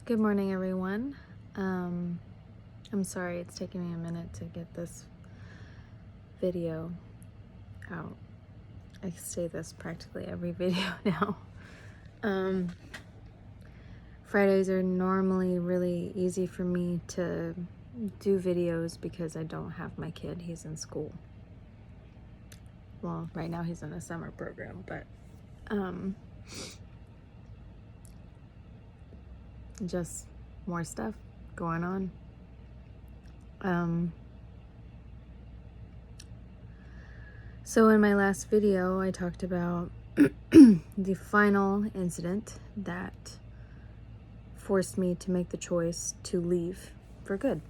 Good morning, everyone. I'm sorry it's taking me a minute to get this video out. I say this practically every video now. Fridays are normally really easy for me to do videos because I don't have my kid. He's in school. Well, right now he's in a summer program, but just more stuff going on. So in my last video, I talked about the final incident that forced me to make the choice to leave for good.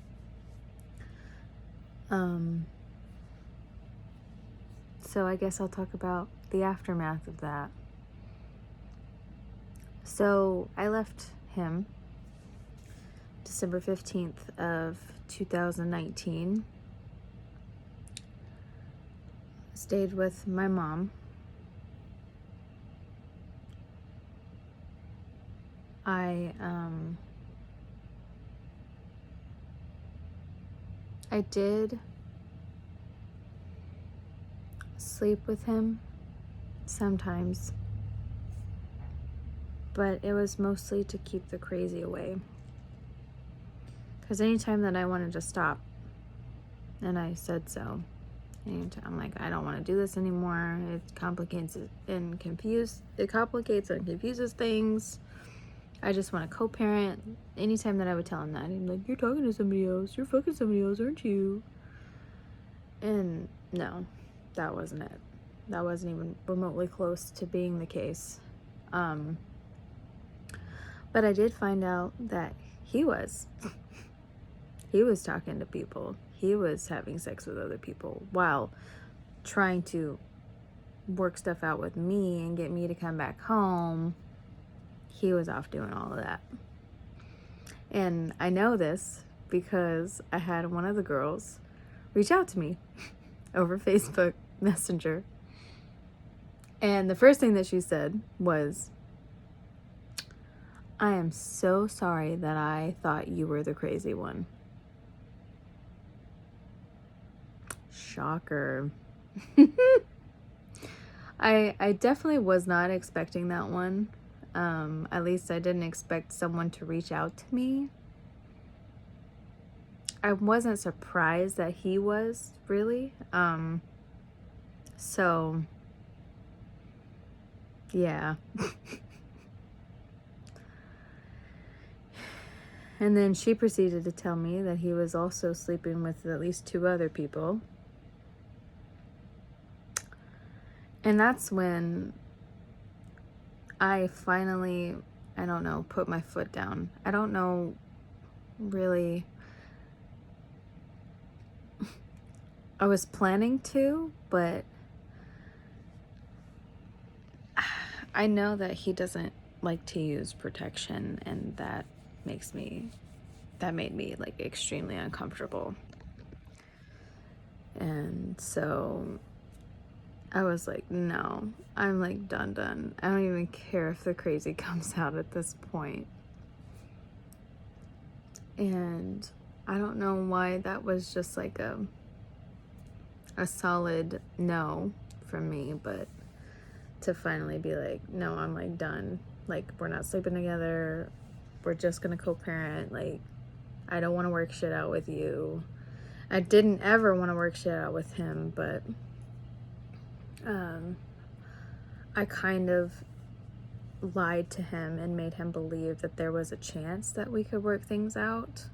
So I guess I'll talk about the aftermath of that. So I left him December 15th of 2019. Stayed with my mom. I did sleep with him sometimes, but it was mostly to keep the crazy away. Because anytime that I wanted to stop, and I said so, and I'm like, I don't want to do this anymore. It complicates and confuses things. I just want to co-parent. Anytime that I would tell him that, he'd be like, you're talking to somebody else. You're fucking somebody else, aren't you? And no, that wasn't it. That wasn't even remotely close to being the case. But I did find out that he was talking to people. He was having sex with other people while trying to work stuff out with me and get me to come back home. He was off doing all of that. And I know this because I had one of the girls reach out to me over Facebook Messenger. And the first thing that she said was, I am so sorry that I thought you were the crazy one. Shocker. I definitely was not expecting that one. At least I didn't expect someone to reach out to me. I wasn't surprised that he was, really. So, yeah. And then she proceeded to tell me that he was also sleeping with at least 2 other people. And that's when I finally, I don't know, put my foot down. I don't know, really. I was planning to, but I know that he doesn't like to use protection, and that made me like extremely uncomfortable. And so I was like, no, I'm like done. I don't even care if the crazy comes out at this point. And I don't know why that was just like a solid no from me, but to finally be like, no, I'm like done. Like, we're not sleeping together. We're just gonna co-parent. Like, I don't want to work shit out with you. I didn't ever want to work shit out with him, but I kind of lied to him and made him believe that there was a chance that we could work things out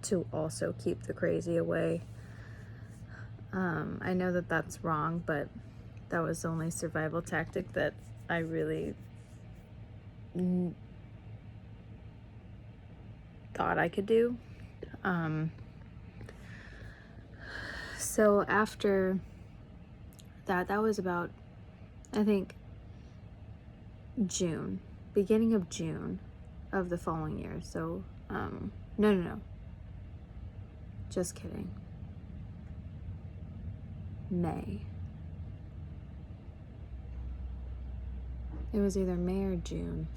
to also keep the crazy away. I know that that's wrong, but that was the only survival tactic that I really thought I could do. So after that was about, I think, June, beginning of June of the following year. So, no. Just kidding. May. It was either May or June.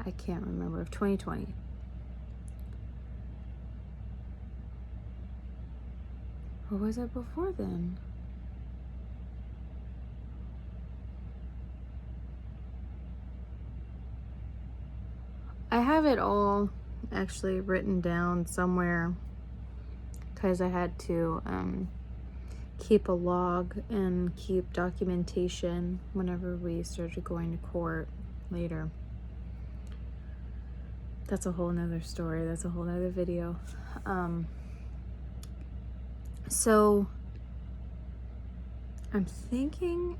I can't remember, of 2020. Or was it before then? I have it all actually written down somewhere because I had to keep a log and keep documentation whenever we started going to court later. That's a whole nother story. That's a whole nother video. So I'm thinking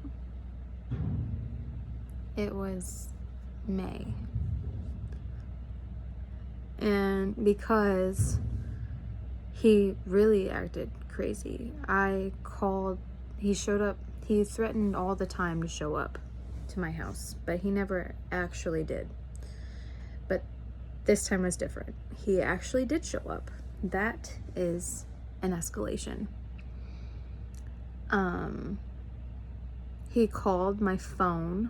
it was May. And because he really acted crazy, I called, he showed up, he threatened all the time to show up to my house, but he never actually did. But this time was different. He actually did show up. That is an escalation. He called my phone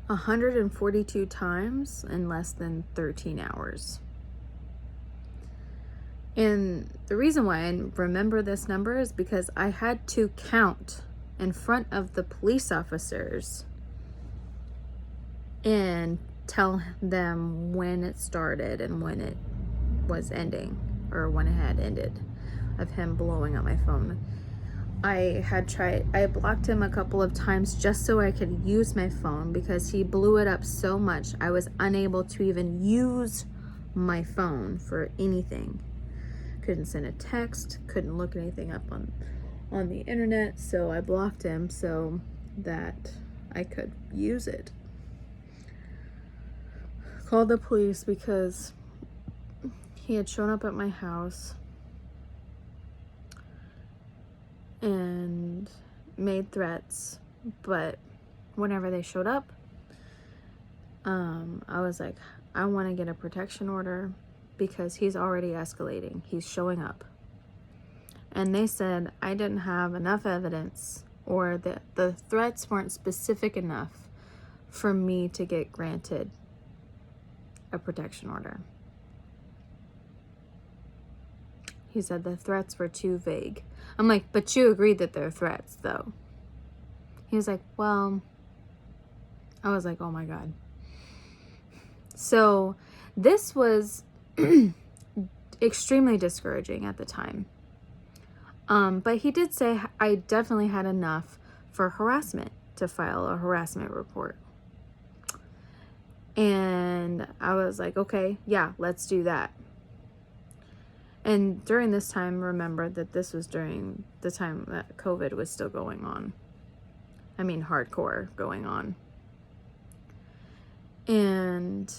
142 times in less than 13 hours. And the reason why I remember this number is because I had to count in front of the police officers and tell them when it started and when it was ending, or when it had ended, of him blowing up my phone. I blocked him a couple of times just so I could use my phone because he blew it up so much I was unable to even use my phone for anything. Couldn't send a text, couldn't look anything up on the internet, so I blocked him so that I could use it. Called the police because he had shown up at my house and made threats, but whenever they showed up, I was like, I want to get a protection order because he's already escalating. He's showing up. And they said I didn't have enough evidence, or that the threats weren't specific enough for me to get granted a protection order. He said the threats were too vague. I'm like, but you agreed that they're threats, though. He was like, well, I was like, oh my God. So this was extremely discouraging at the time. But he did say I definitely had enough for harassment to file a harassment report. And I was like, okay, yeah, let's do that. And during this time, remember that this was during the time that COVID was still going on. I mean, hardcore going on. And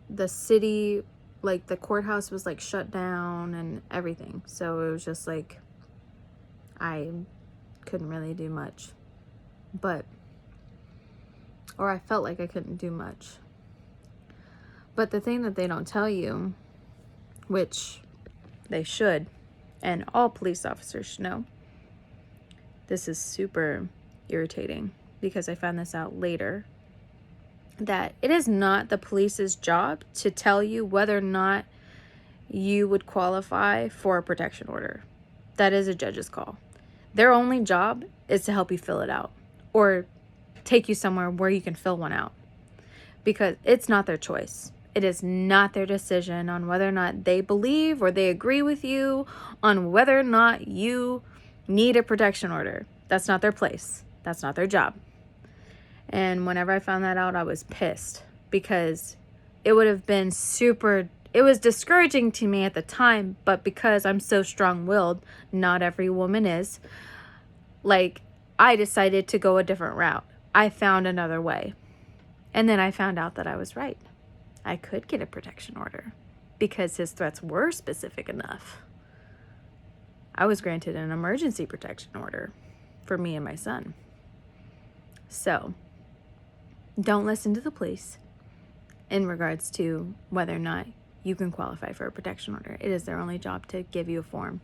the city, like the courthouse was like shut down and everything. So it was just like, I couldn't really do much. Or I felt like I couldn't do much. But the thing that they don't tell you, which they should, and all police officers should know, this is super irritating because I found this out later, that it is not the police's job to tell you whether or not you would qualify for a protection order. That is a judge's call. Their only job is to help you fill it out or take you somewhere where you can fill one out, because it's not their choice. It is not their decision on whether or not they believe or they agree with you on whether or not you need a protection order. That's not their place. That's not their job. And whenever I found that out, I was pissed because it would have been it was discouraging to me at the time, but because I'm so strong-willed, not every woman is, like, I decided to go a different route. I found another way. And then I found out that I was right. I could get a protection order because his threats were specific enough. I was granted an emergency protection order for me and my son. So, don't listen to the police in regards to whether or not you can qualify for a protection order. It is their only job to give you a form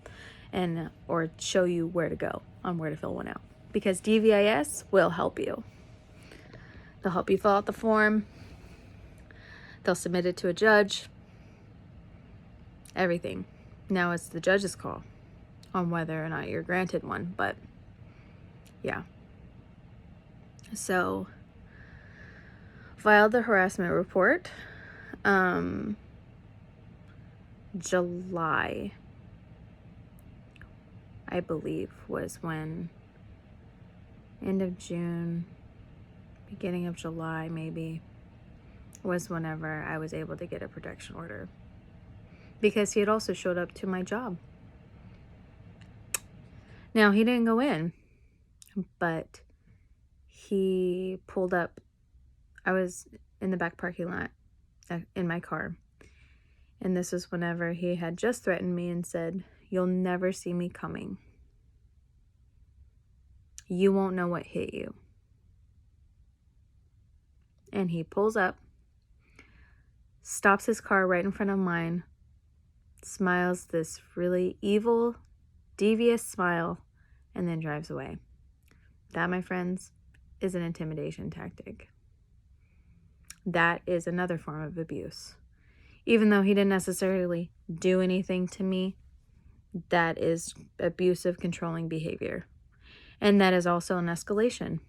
or show you where to go on where to fill one out. because DVIS will help you. They'll help you fill out the form. They'll submit it to a judge. Everything. Now it's the judge's call on whether or not you're granted one, but yeah. So, filed the harassment report. July, I believe, was when, end of June, beginning of July maybe, was whenever I was able to get a protection order. Because he had also showed up to my job. Now, he didn't go in, but he pulled up. I was in the back parking lot in my car. And this was whenever he had just threatened me and said, "You'll never see me coming. You won't know what hit you." And he pulls up, stops his car right in front of mine, smiles this really evil, devious smile, and then drives away. That, my friends, is an intimidation tactic. That is another form of abuse. Even though he didn't necessarily do anything to me, that is abusive, controlling behavior. And that is also an escalation.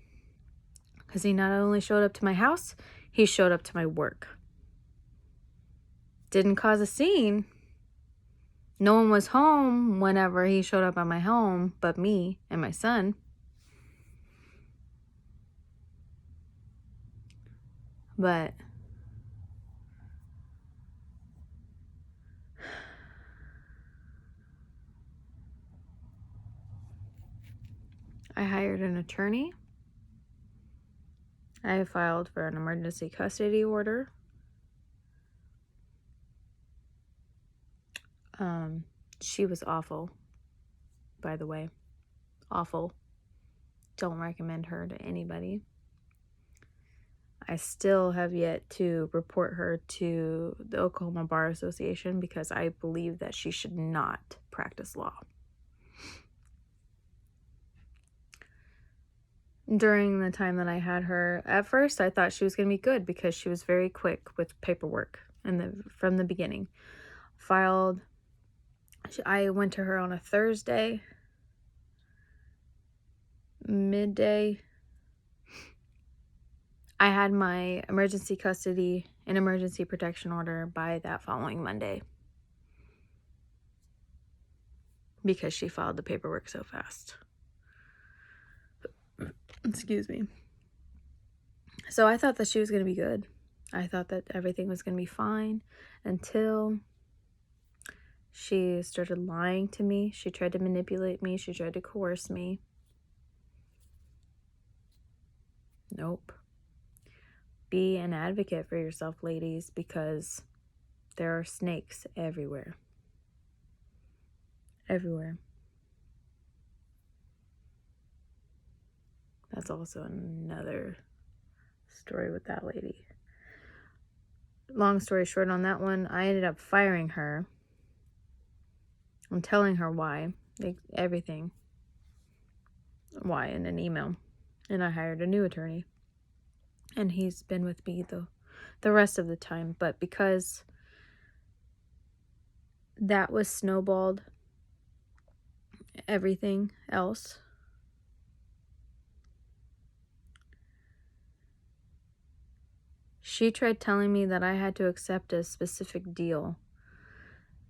Because he not only showed up to my house, he showed up to my work. Didn't cause a scene. No one was home whenever he showed up at my home but me and my son. But I hired an attorney. I filed for an emergency custody order. She was awful, by the way. Awful. Don't recommend her to anybody. I still have yet to report her to the Oklahoma Bar Association because I believe that she should not practice law. During the time that I had her, at first I thought she was going to be good because she was very quick with paperwork from the beginning. I went to her on a Thursday, midday. I had my emergency custody and emergency protection order by that following Monday because she filed the paperwork so fast. Excuse me. So I thought that she was going to be good. I thought that everything was going to be fine until she started lying to me. She tried to manipulate me. She tried to coerce me. Nope. Be an advocate for yourself, ladies, because there are snakes everywhere. Everywhere. That's also another story with that lady. Long story short on that one, I ended up firing her. I'm telling her why. Everything. Why in an email. And I hired a new attorney. And he's been with me the rest of the time. But because that was snowballed, everything else, she tried telling me that I had to accept a specific deal.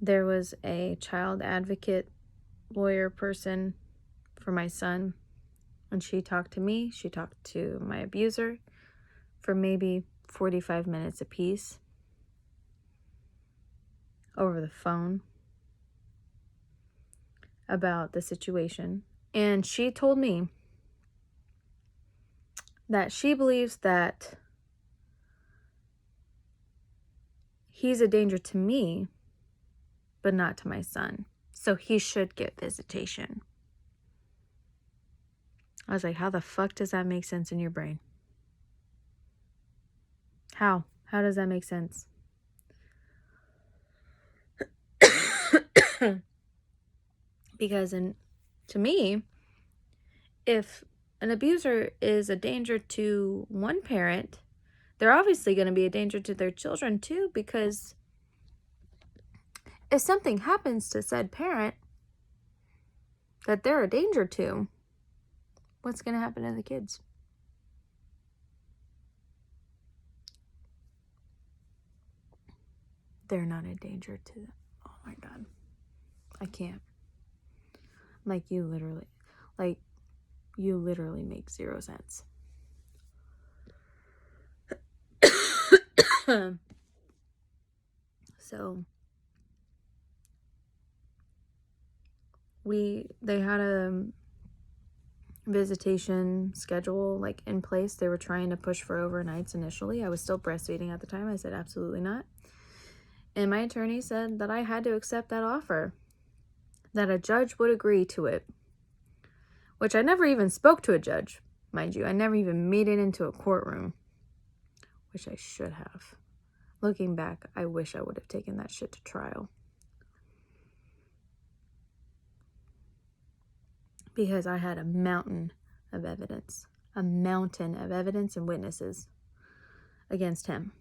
There was a child advocate lawyer person for my son, and she talked to me, she talked to my abuser for maybe 45 minutes apiece over the phone about the situation. And she told me that she believes that he's a danger to me, but not to my son. So he should get visitation. I was like, how the fuck does that make sense in your brain? How? How does that make sense? Because to me, if an abuser is a danger to one parent, they're obviously going to be a danger to their children too, because if something happens to said parent that they're a danger to, what's going to happen to the kids? They're not a danger to them. Oh my God. I can't. Like, you literally make zero sense. So they had a visitation schedule like in place. They were trying to push for overnights initially. I was still breastfeeding at the time. I said absolutely not. And my attorney said that I had to accept that offer, that a judge would agree to it, which I never even spoke to a judge, mind you. I never even made it into a courtroom, which I should have. Looking back, I wish I would have taken that shit to trial. Because I had a mountain of evidence and witnesses against him.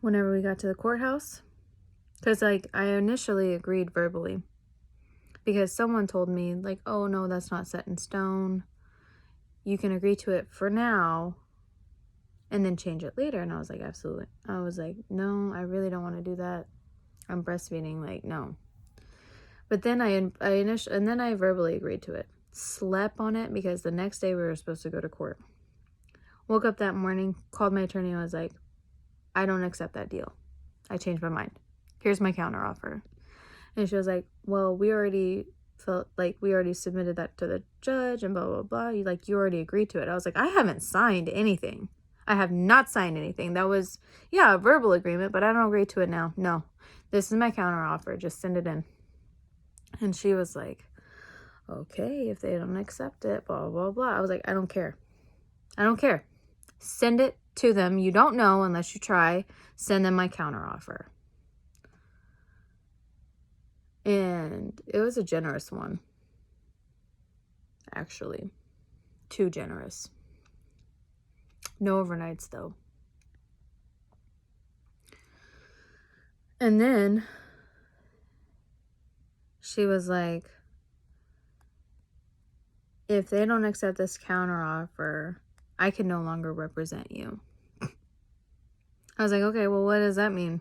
Whenever we got to the courthouse, because I initially agreed verbally, because someone told me like, oh no, that's not set in stone, you can agree to it for now and then change it later. And I was like, absolutely. I was like, no, I really don't want to do that. I'm breastfeeding, like, no. But then I verbally agreed to it. Slept on it because the next day we were supposed to go to court. Woke up that morning, called my attorney, and I was like, I don't accept that deal. I changed my mind. Here's my counteroffer. And she was like, well, we already submitted that to the judge and blah, blah, blah. You already agreed to it. I was like, I haven't signed anything. I have not signed anything. That was, a verbal agreement, but I don't agree to it now. No, this is my counteroffer. Just send it in. And she was like, okay, if they don't accept it, blah, blah, blah. I was like, I don't care. Send it to them. You don't know unless you try. Send them my counteroffer. And it was a generous one. Actually. Too generous. No overnights, though. And then she was like, if they don't accept this counteroffer, I can no longer represent you. I was like, okay, well, what does that mean?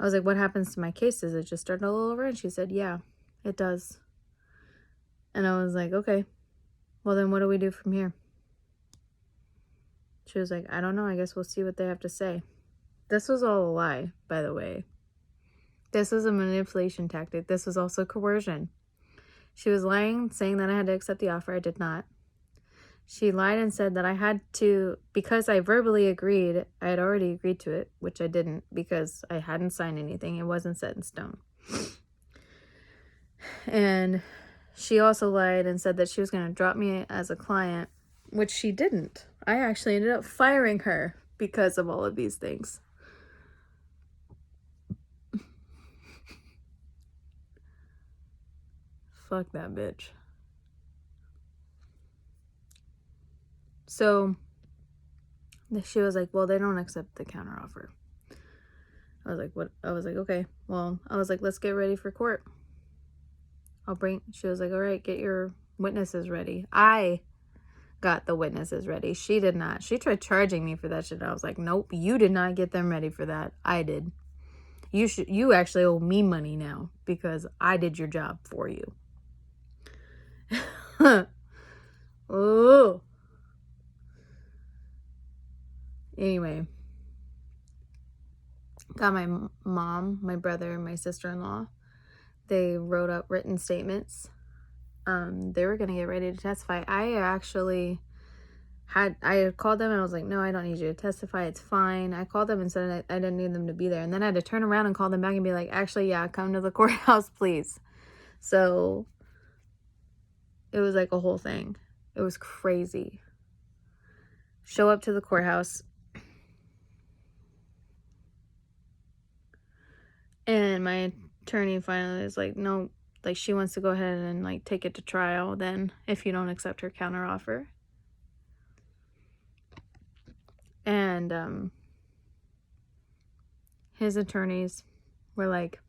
I was like, what happens to my case? Does it just start all over? And she said, yeah, it does. And I was like, okay, well, then what do we do from here? She was like, I don't know. I guess we'll see what they have to say. This was all a lie, by the way. This was a manipulation tactic. This was also coercion. She was lying, saying that I had to accept the offer. I did not. She lied and said that I had to, because I verbally agreed, I had already agreed to it, which I didn't because I hadn't signed anything. It wasn't set in stone. And she also lied and said that she was going to drop me as a client, which she didn't. I actually ended up firing her because of all of these things. Fuck that bitch. So she was like, well, they don't accept the counteroffer. I was like, what? I was like, okay. Well, I was like, let's get ready for court. She was like, all right, get your witnesses ready. I got the witnesses ready. She did not. She tried charging me for that shit. I was like, nope, you did not get them ready for that. I did. You actually owe me money now because I did your job for you. Oh. Anyway, got my mom, my brother, and my sister-in-law. They wrote up written statements. They were going to get ready to testify. I had called them and I was like, no, I don't need you to testify. It's fine. I called them and said I didn't need them to be there. And then I had to turn around and call them back and be like, actually, yeah, come to the courthouse, please. So it was like a whole thing. It was crazy. Show up to the courthouse. my attorney finally is like, no, like she wants to go ahead and like take it to trial then if you don't accept her counteroffer. And his attorneys were like,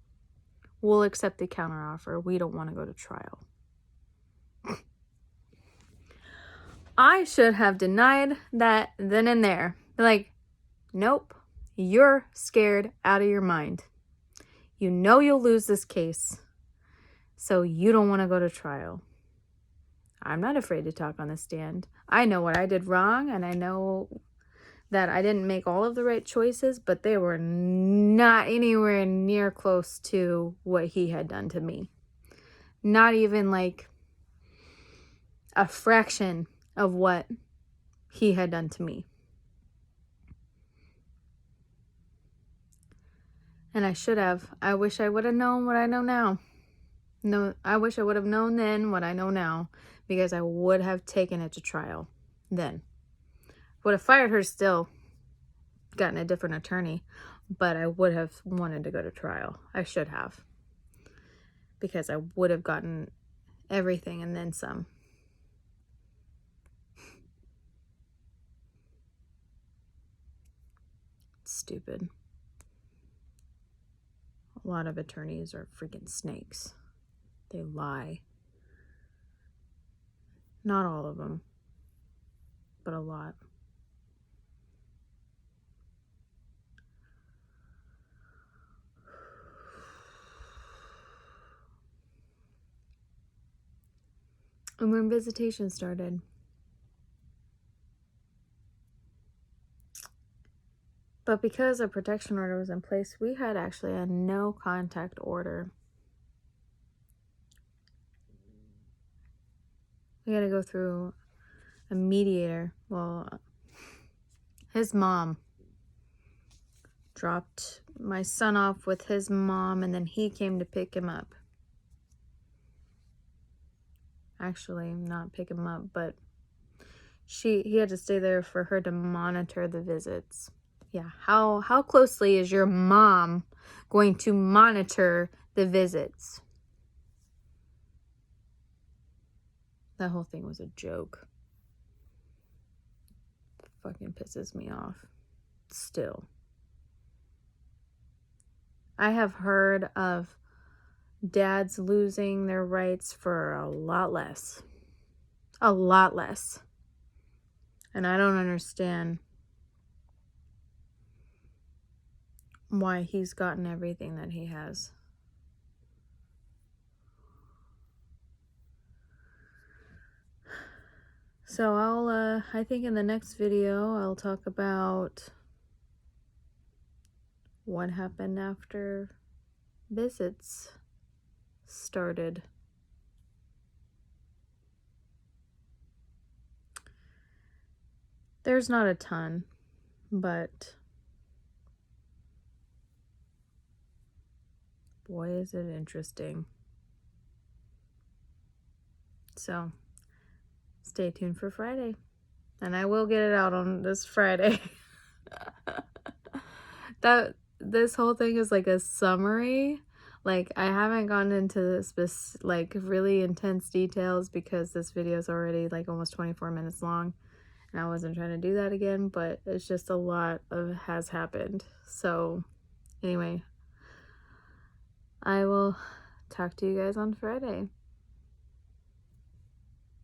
we'll accept the counteroffer. We don't want to go to trial. I should have denied that then and there. Like, nope, you're scared out of your mind. You know you'll lose this case, so you don't want to go to trial. I'm not afraid to talk on the stand. I know what I did wrong, and I know that I didn't make all of the right choices, but they were not anywhere near close to what he had done to me. Not even like a fraction of what he had done to me. And I should have. I wish I would have known what I know now. No, I wish I would have known then what I know now, because I would have taken it to trial then. Would have fired her still, gotten a different attorney, but I would have wanted to go to trial. I should have, because I would have gotten everything and then some. Stupid. A lot of attorneys are freaking snakes. They lie. Not all of them, but a lot. And when visitation started, but because a protection order was in place, we had actually a no contact order. We had to go through a mediator. Well, his mom dropped my son off with his mom, and then he came to pick him up. Actually, not pick him up, but he had to stay there for her to monitor the visits. Yeah, how closely is your mom going to monitor the visits? That whole thing was a joke. Fucking pisses me off. Still. I have heard of dads losing their rights for a lot less. A lot less. And I don't understand why he's gotten everything that he has. So I think in the next video, I'll talk about what happened after visits started. There's not a ton, but boy, is it interesting. So stay tuned for Friday, and I will get it out on this Friday. This whole thing is like a summary. Like, I haven't gone into this like really intense details because this video is already like almost 24 minutes long, and I wasn't trying to do that again, but it's just a lot of has happened. So anyway, I will talk to you guys on Friday.